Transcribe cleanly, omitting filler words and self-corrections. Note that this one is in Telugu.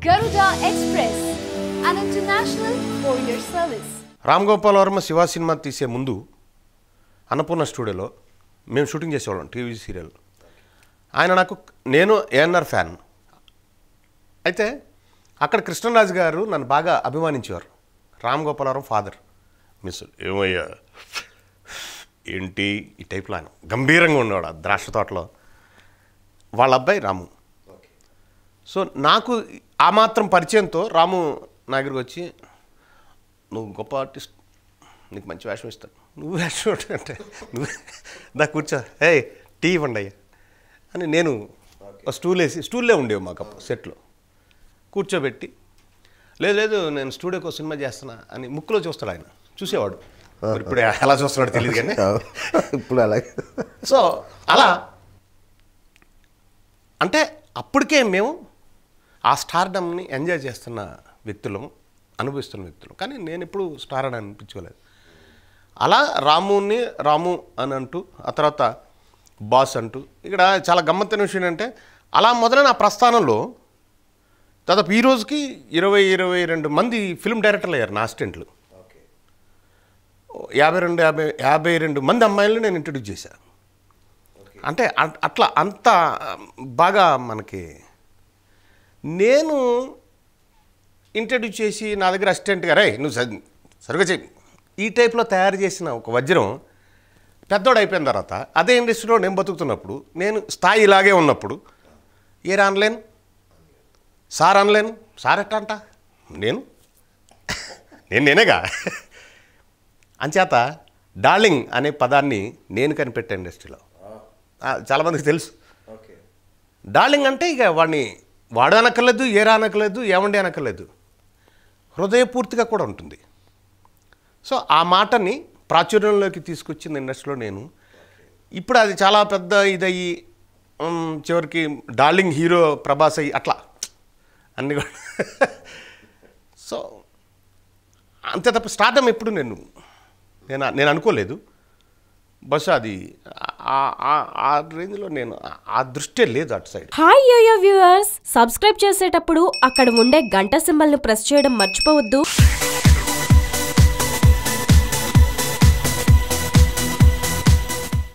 Garuda Express, an international courier service. Ram Gopal Varma Shiva cinema తీసే ముందు అన్నపూర్ణ స్టూడియోలో మేము షూటింగ్ చేసేవాళ్ళం టీవీ సీరియల్. నేను ఏఎన్ఆర్ ఫ్యాన్. అయితే అక్కడ కృష్ణరాజు గారు నన్ను బాగా అభిమానించేవారు. రామ్ గోపాల్ వర్మ ఫాదర్ మిస్ ఏమయ్యా ఏంటి ఈ టైప్లో ఆయన గంభీరంగా ఉండేవాడు ఆ ద్రాక్ష తోటలో. వాళ్ళ అబ్బాయి రాము. సో నాకు ఆ మాత్రం పరిచయంతో రాము నా దగ్గరికి వచ్చి, నువ్వు గొప్ప ఆర్టిస్ట్, నీకు మంచి వేషం ఇస్తాను, నువ్వు వేషం అంటే నువ్వు దా కూర్చో, టీ ఇవ్వండి అయ్యా అని నేను స్టూల్లో ఉండేవి మాకు అప్పుడు సెట్లో కూర్చోబెట్టి, లేదు నేను స్టూడియోకి ఒక సినిమా చేస్తున్నా అని ముక్కులో చూస్తాడు ఆయన. చూసేవాడు, ఇప్పుడు ఎలా చూస్తున్నాడు తెలియదు కానీ ఇప్పుడు అలాగే. సో అలా అంటే అప్పటికే మేము ఆ స్టార్డమ్ని ఎంజాయ్ చేస్తున్న వ్యక్తులము, అనుభవిస్తున్న వ్యక్తులు. కానీ నేను ఎప్పుడు స్టార్ అని అనిపించుకోలేదు. అలా రాము అని అంటూ ఆ తర్వాత బాస్ అంటూ ఇక్కడ చాలా గమ్మత్తైన విషయం ఏంటంటే, అలా మొదలైన ఆ ప్రస్థానంలో దాదాపు ఈ రోజుకి 22 మంది ఫిల్మ్ డైరెక్టర్లు అయ్యారు నా అసిస్టెంట్లు. 52 మంది అమ్మాయిలను నేను ఇంట్రడ్యూస్ చేశాను. అంటే అట్లా అంత బాగా మనకి నేను ఇంట్రడ్యూస్ చేసి నా దగ్గర అసిస్టెంట్గా నువ్వు సరిగ్గా చెయ్యి ఈ టైప్లో తయారు చేసిన ఒక వజ్రం పెద్దోడు అయిపోయిన తర్వాత అదే ఇండస్ట్రీలో నేను బతుకుతున్నప్పుడు, నేను స్థాయి ఇలాగే ఉన్నప్పుడు ఏరా అనలేను, సార్ అనలేను. సార్ ఎట్టా అంట నేనేగా. అంచేత డార్లింగ్ అనే పదాన్ని నేను కనిపెట్టాను ఇండస్ట్రీలో. చాలామందికి తెలుసు. డార్లింగ్ అంటే ఇక వాడు అనక్కర్లేదు, ఏరా అనక్కర్లేదు, ఏమండి అనక్కర్లేదు, హృదయపూర్తిగా కూడా ఉంటుంది. సో ఆ మాటని ప్రాచుర్యంలోకి తీసుకొచ్చింది ఇండస్ట్రీలో నేను. ఇప్పుడు అది చాలా పెద్ద ఇదయ్యి చివరికి డార్లింగ్ హీరో ప్రభాస్ అయ్యి అట్లా అన్నీ కూడా. సో అంతే తప్ప స్టార్డమ్ ఎప్పుడు నేను అనుకోలేదు. బస్ అది ఆ రేంజ్లో నేను ఆ దృష్టి లేదు అటు side. Hi yo yo viewers, subscribe చేసేటప్పుడు అక్కడ ఉండే గంట సింబల్ ను ప్రెస్ చేయడం మర్చిపోవద్దు.